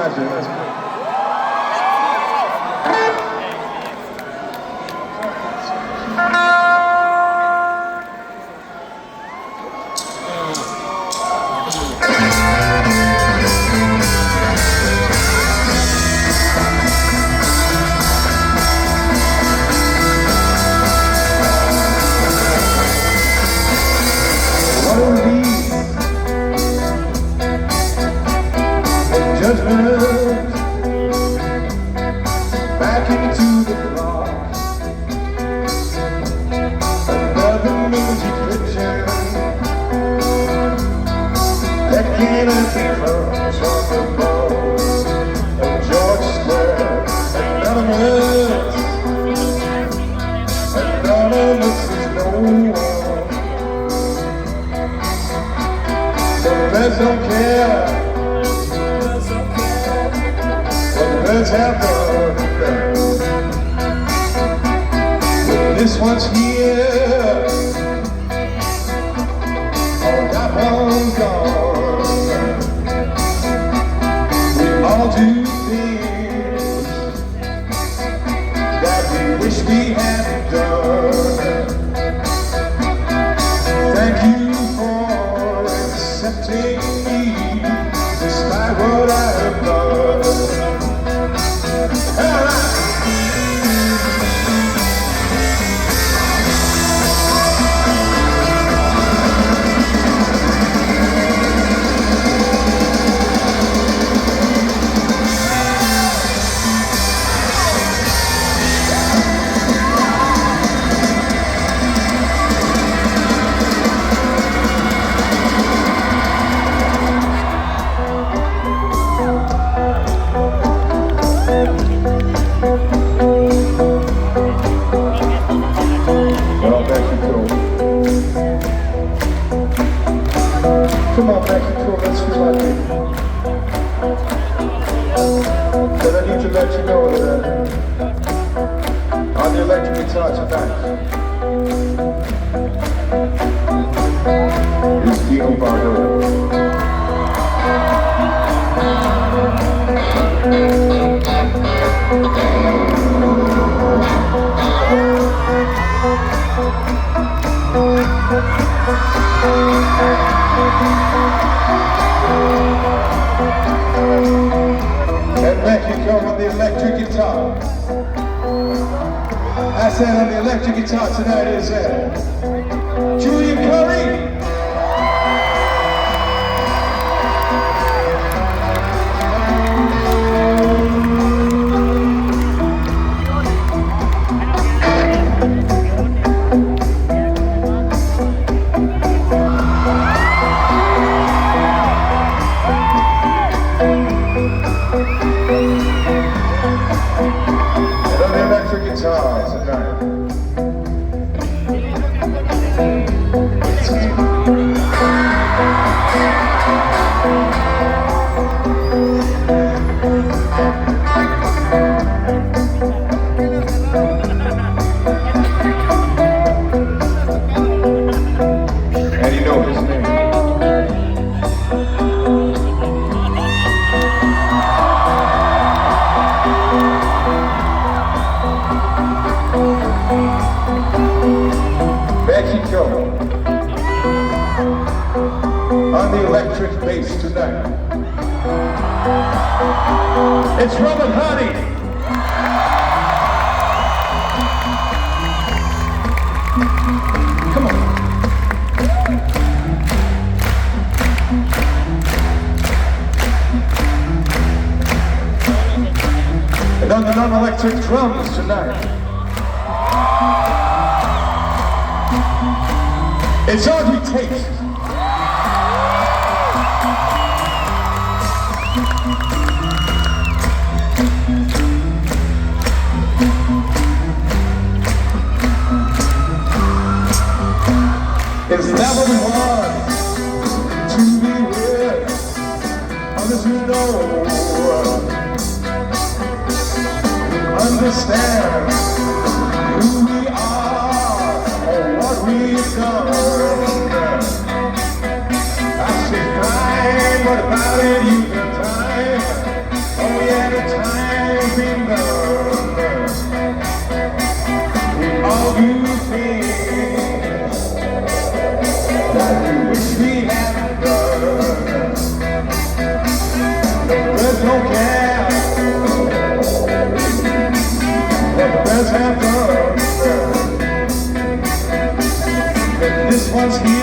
magic. Judgment back into the block. Another music picture that cannot be comes on the bones of George Square. Anonymous, anonymous is no one. So let's don't care. Let's have fun. This one's here. Oh, that one's gone. We all do things that we wish we hadn't done. Thank you for accepting me despite what I have done. Come on, Mexico, let's feel like it. But I need to let you know that on the electric guitar tonight is Dino Bardo. And Mexico on the electric guitar. I said on the electric guitar tonight is Julian Curry. Guitar tonight. And you know his name. Mexico on the electric bass tonight. It's Robert Hardy. Come on. And on the non-electric drums tonight, it's Audrey Tate. It's never been hard to be with others who know, understand who we are or what we've done. Birds don't care what the birds have done. This one's here.